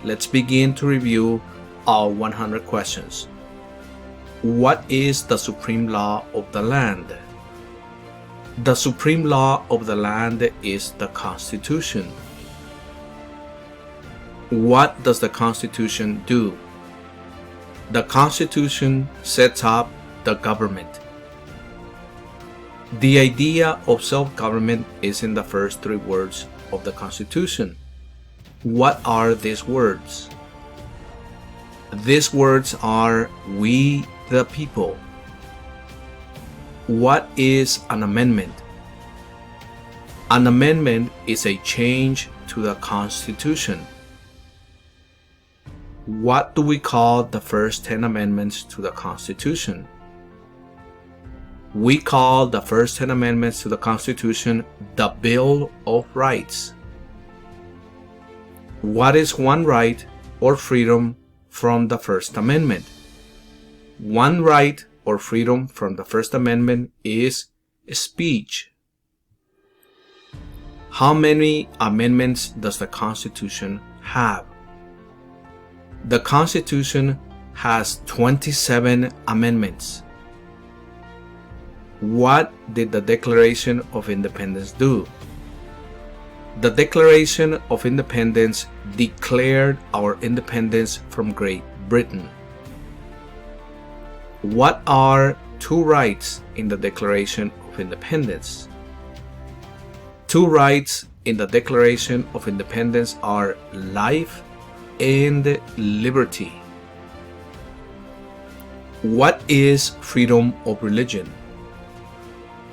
let's begin to review our 100 questions. What is the supreme law of the land? The supreme law of the land is the Constitution. What does the Constitution do? The Constitution sets up the government. The idea of self-government is in the first three words of the Constitution. What are these words? These words are "we the people." What is an amendment? An amendment is a change to the Constitution. What do we call the first 10 amendments to the Constitution? We call the first 10 amendments to the Constitution the Bill of Rights. What is one right or freedom from the First Amendment? One right or freedom from the First Amendment is speech. How many amendments does the Constitution have? The Constitution has 27 amendments. What did the Declaration of Independence do? The Declaration of Independence declared our independence from Great Britain. What are two rights in the Declaration of Independence? Two rights in the Declaration of Independence are life and liberty. What is freedom of religion?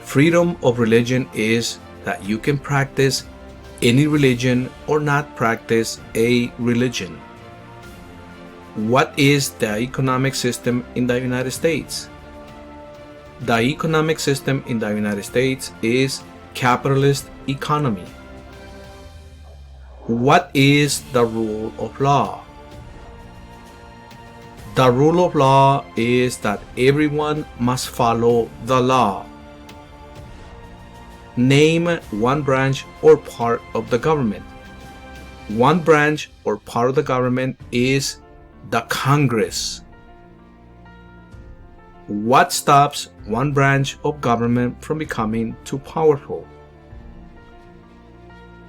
Freedom of religion is that you can practice any religion or not practice a religion. What is the economic system in the United States? The economic system in the United States is capitalist economy. What is the rule of law? The rule of law is that everyone must follow the law. Name one branch or part of the government. One branch or part of the government is the Congress. What stops one branch of government from becoming too powerful?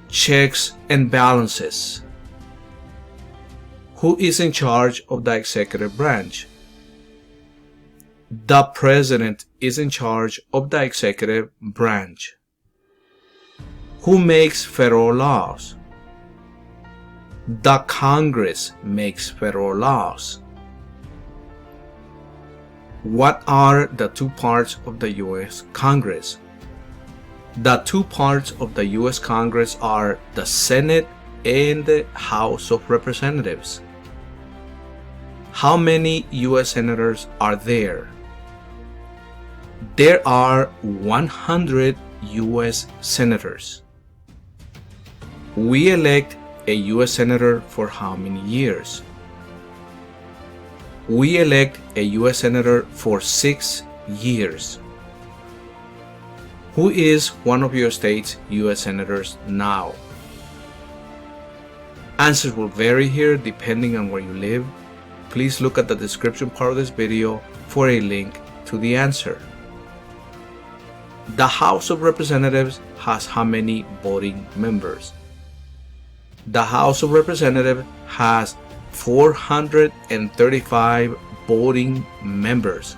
Checks and balances. Who is in charge of the executive branch? The President is in charge of the executive branch. Who makes federal laws? The Congress makes federal laws. What are the two parts of the U.S. Congress? The two parts of the U.S. Congress are the Senate and the House of Representatives. How many U.S. senators are there? There are 100 U.S. senators. We elect a U.S. senator for how many years? We elect a U.S. senator for 6 years. Who is one of your state's U.S. senators now? Answers will vary here depending on where you live. Please look at the description part of this video for a link to the answer. The House of Representatives has how many voting members? The House of Representatives has 435 voting members.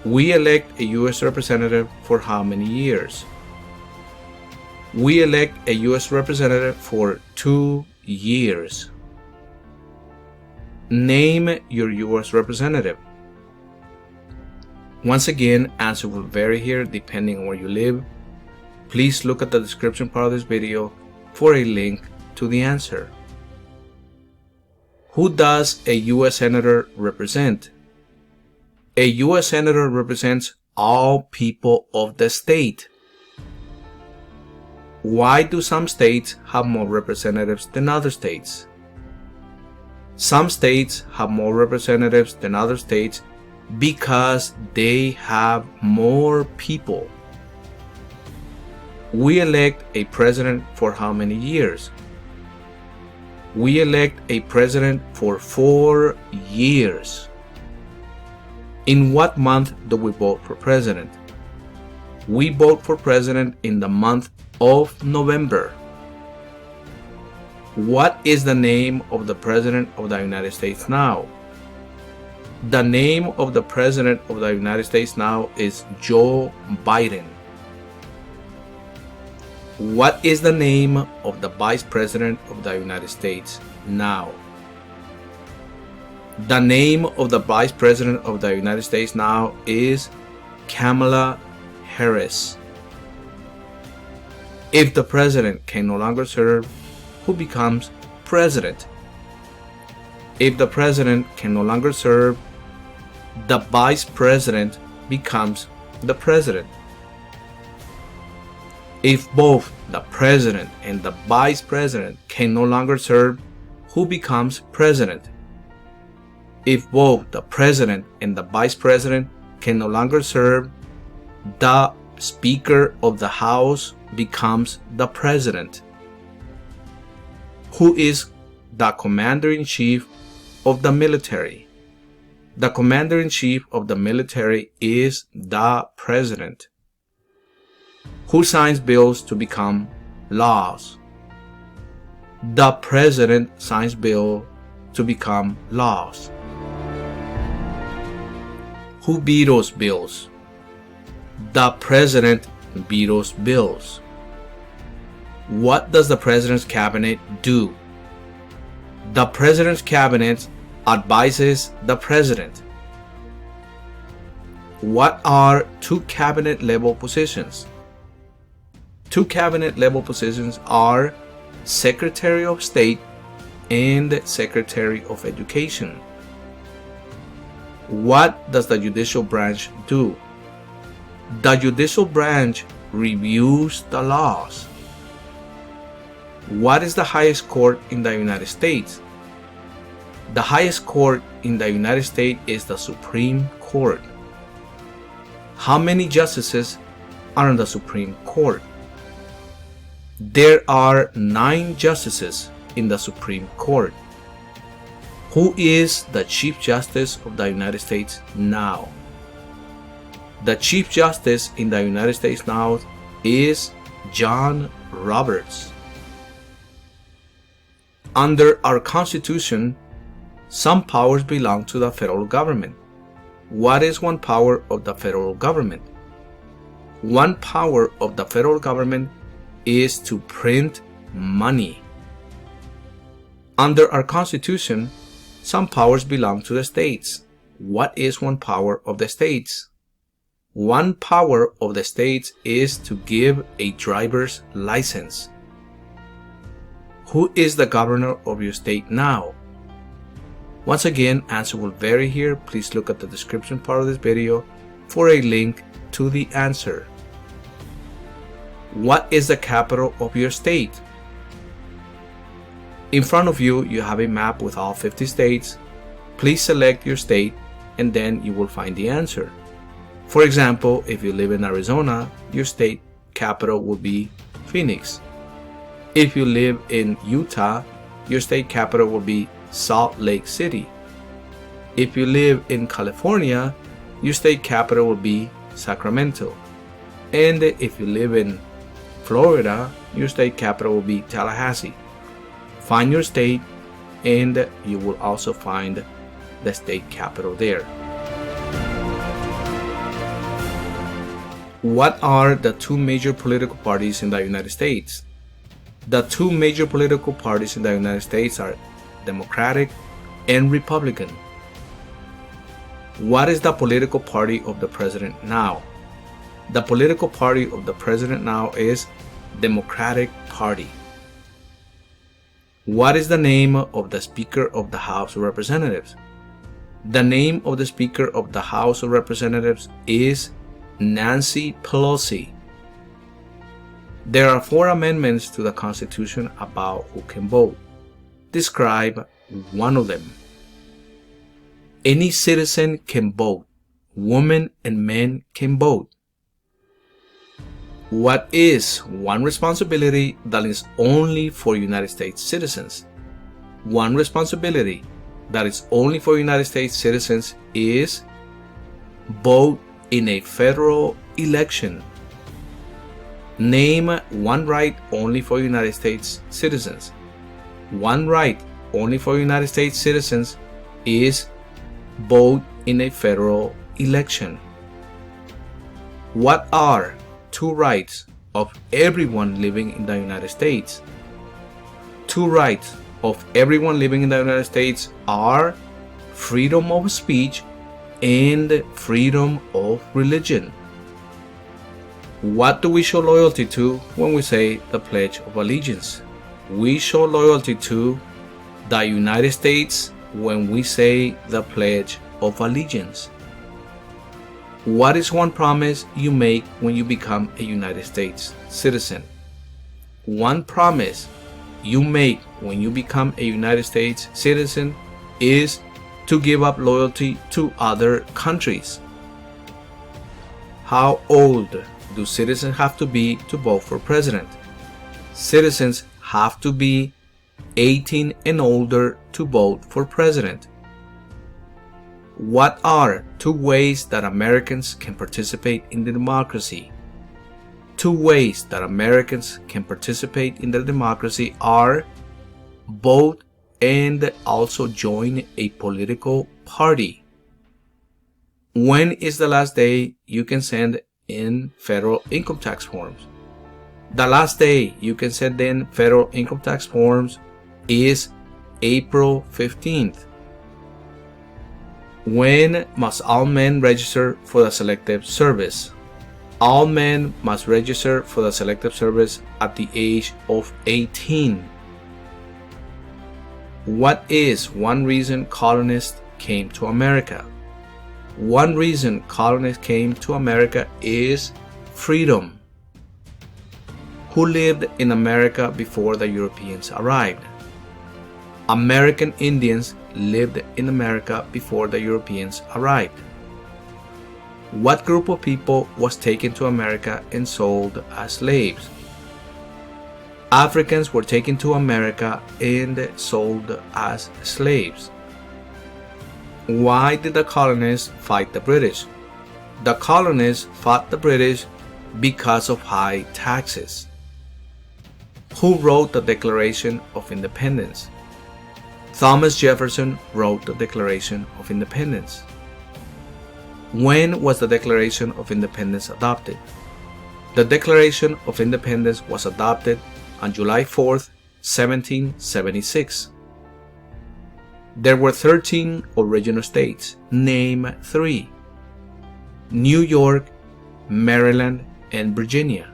We elect a U.S. representative for how many years? We elect a U.S. representative for 2 years. Name your U.S. representative. Once again, answer will vary here depending on where you live. Please look at the description part of this video for a link to the answer. Who does a U.S. Senator represent? A U.S. Senator represents all people of the state. Why do some states have more representatives than other states? Some states have more representatives than other states because they have more people. We elect a president for how many years? We elect a president for 4 years. In what month do we vote for president? We vote for president in the month of November. What is the name of the president of the United States now? The name of the president of the United States now is Joe Biden. What is the name of the vice president of the United States now? The name of the vice president of the United States now is Kamala Harris. If the president can no longer serve, who becomes president? If the president can no longer serve, the vice president becomes the president. If both the president and the vice president can no longer serve, who becomes president? If both the president and the vice president can no longer serve, the Speaker of the House becomes the president. Who is the commander-in-chief of the military? The commander-in-chief of the military is the president. Who signs bills to become laws? The president signs bills to become laws. Who vetoes bills? The president vetoes bills. What does the president's cabinet do? The president's cabinet advises the president. What are two cabinet level positions? Two cabinet level positions are Secretary of State and Secretary of Education. What does the judicial branch do? The judicial branch reviews the laws. What is the highest court in the United States? The highest court in the United States is the Supreme Court. How many justices are on the Supreme Court? There are 9 justices in the Supreme Court. Who is the Chief Justice of the United States now? The Chief Justice in the United States now is John Roberts. Under our Constitution, some powers belong to the federal government. What is one power of the federal government? One power of the federal government is to print money. Under our Constitution, some powers belong to the states. What is one power of the states? One power of the states is to give a driver's license. Who is the governor of your state now? Once again, answer will vary here. Please look at the description part of this video for a link to the answer. What is the capital of your state? In front of you, you have a map with all 50 states. Please select your state and then you will find the answer. For example, if you live in Arizona, your state capital will be Phoenix. If you live in Utah, your state capital will be Salt Lake City. If you live in California, your state capital will be Sacramento. And if you live in Florida, your state capital will be Tallahassee. Find your state and you will also find the state capital there. What are the two major political parties in the United States? The two major political parties in the United States are Democratic and Republican. What is the political party of the president now? The political party of the president now is Democratic Party. What is the name of the Speaker of the House of Representatives? The name of the Speaker of the House of Representatives is Nancy Pelosi. There are 4 amendments to the Constitution about who can vote. Describe one of them. Any citizen can vote. Women and men can vote. What is one responsibility that is only for United States citizens? one responsibility that is only for United States citizens is vote in a federal election. Name one right only for United States citizens. One right only for United States citizens is vote in a federal election. What are two rights of everyone living in the United States? Two rights of everyone living in the United States are freedom of speech and freedom of religion. What do we show loyalty to when we say the Pledge of Allegiance? We show loyalty to the United States when we say the Pledge of Allegiance. What is one promise you make when you become a United States citizen? One promise you make when you become a United States citizen is to give up loyalty to other countries. How old do citizens have to be to vote for president? Citizens have to be 18 and older to vote for president. What are two ways that Americans can participate in the democracy? Two ways that Americans can participate in the democracy are vote and also join a political party. When is the last day you can send in federal income tax forms? The last day you can send in federal income tax forms is April 15th. When must all men register for the Selective Service? All men must register for the Selective Service at the age of 18. What is one reason colonists came to America? One reason colonists came to America is freedom. Who lived in America before the Europeans arrived? American Indians lived in America before the Europeans arrived. What group of people was taken to America and sold as slaves? Africans were taken to America and sold as slaves. Why did the colonists fight the British? The colonists fought the British because of high taxes. Who wrote the Declaration of Independence? Thomas Jefferson wrote the Declaration of Independence. When was the Declaration of Independence adopted? The Declaration of Independence was adopted on July 4th, 1776. There were 13 original states. Name 3. New York, Maryland, and Virginia.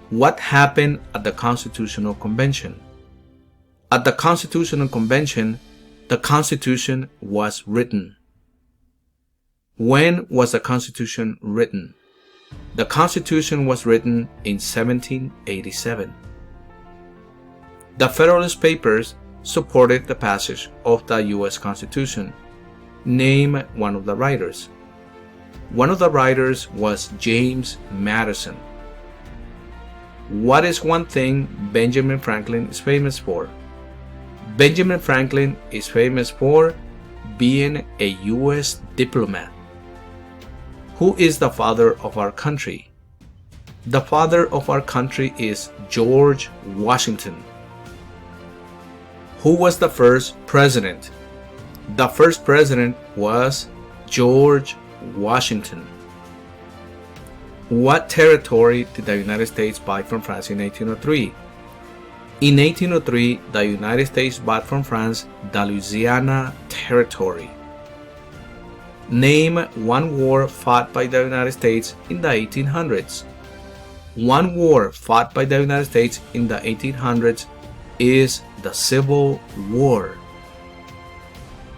What happened at the Constitutional Convention? At the Constitutional Convention, the Constitution was written. When was the Constitution written? The Constitution was written in 1787. The Federalist Papers supported the passage of the U.S. Constitution. Name one of the writers. One of the writers was James Madison. What is one thing Benjamin Franklin is famous for? Benjamin Franklin is famous for being a U.S. diplomat. Who is the father of our country? The father of our country is George Washington. Who was the first president? The first president was George Washington. What territory did the United States buy from France in 1803? In 1803, the United States bought from France the Louisiana Territory. Name one war fought by the United States in the 1800s. One war fought by the United States in the 1800s is the Civil War.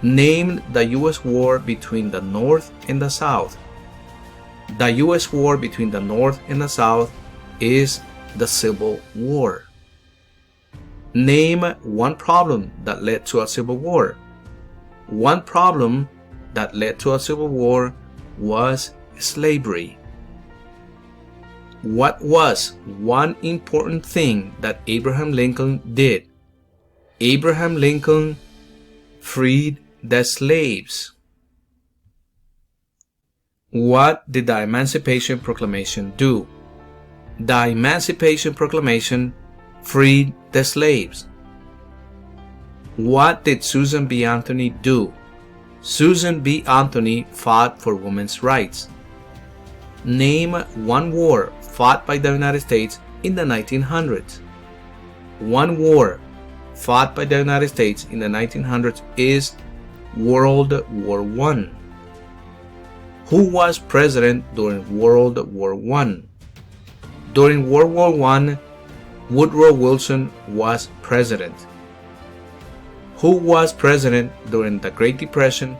Name the U.S. war between the North and the South. The U.S. war between the North and the South is the Civil War. Name one problem that led to a civil war. One problem that led to a civil war was slavery. What was one important thing that Abraham Lincoln did? Abraham Lincoln freed the slaves. What did the Emancipation Proclamation do? The Emancipation Proclamation freed the slaves. What did Susan B. Anthony do? Susan B. Anthony fought for women's rights. Name one war fought by the United States in the 1900s. One war fought by the United States in the 1900s is World War I. Who was president during World War I? During World War I, Woodrow Wilson was president. Who was president during the Great Depression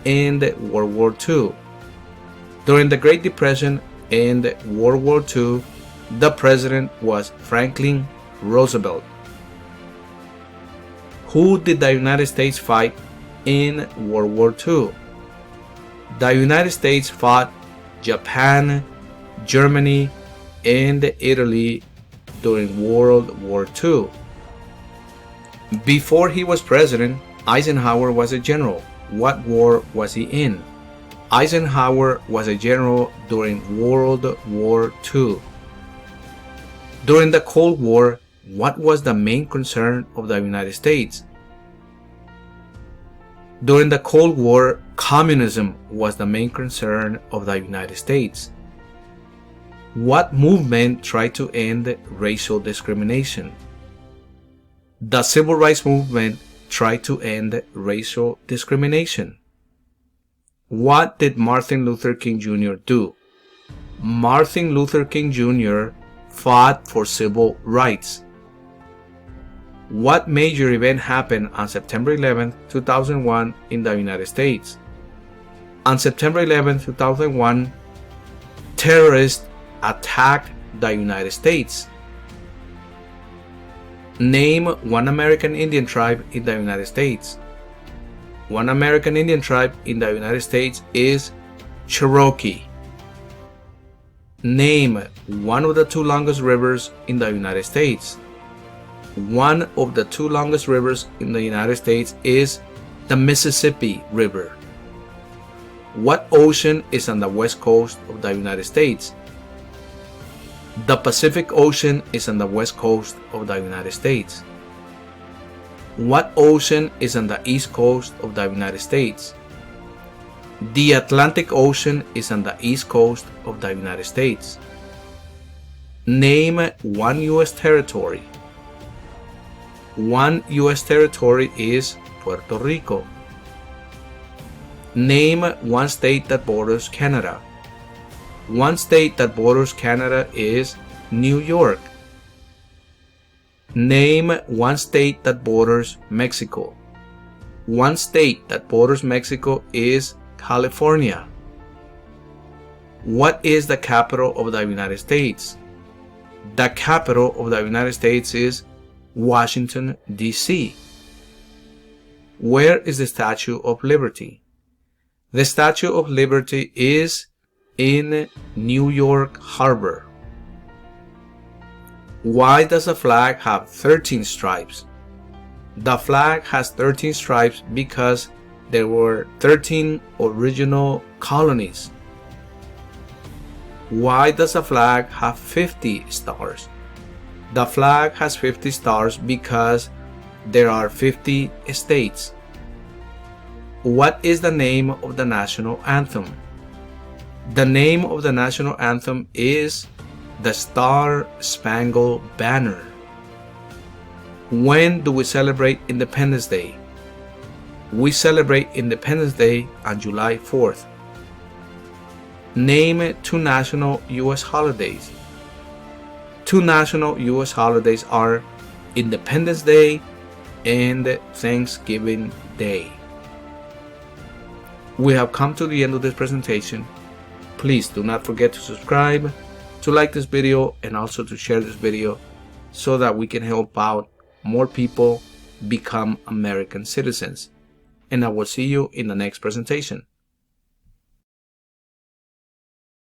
and World War II? During the Great Depression and World War II, the president was Franklin Roosevelt. Who did the United States fight in World War II? The United States fought Japan, Germany, and Italy during World War II. Before he was president, Eisenhower was a general. What war was he in? Eisenhower was a general during World War II. During the Cold War, what was the main concern of the United States? During the Cold War, communism was the main concern of the United States. What movement tried to end racial discrimination? The Civil Rights Movement tried to end racial discrimination. What did Martin Luther King Jr. do? Martin Luther King Jr. fought for civil rights. What major event happened on September 11, 2001 in the United States? On September 11, 2001, terrorists attacked the United States. Name one American Indian tribe in the United States. One American Indian tribe in the United States is Cherokee. Name one of the two longest rivers in the United States. One of the two longest rivers in the United States is the Mississippi River. What ocean is on the west coast of the United States? The Pacific Ocean is on the west coast of the United States. What ocean is on the east coast of the United States? The Atlantic Ocean is on the east coast of the United States. Name one U.S. territory. One U.S. territory is Puerto Rico. Name one state that borders Canada. One state that borders Canada is New York. Name one state that borders Mexico. One state that borders Mexico is California. What is the capital of the United States? The capital of the United States is Washington, D.C. Where is the Statue of Liberty? The Statue of Liberty is in New York Harbor. Why does the flag have 13 stripes? The flag has 13 stripes because there were 13 original colonies. Why does the flag have 50 stars? The flag has 50 stars because there are 50 states. What is the name of the national anthem? The name of the national anthem is the Star-Spangled Banner. When do we celebrate Independence Day? We celebrate Independence Day on July 4th. Name two national U.S. holidays. Two national U.S. holidays are Independence Day and Thanksgiving Day. We have come to the end of this presentation. Please do not forget to subscribe, to like this video, and also to share this video so that we can help out more people become American citizens. And I will see you in the next presentation.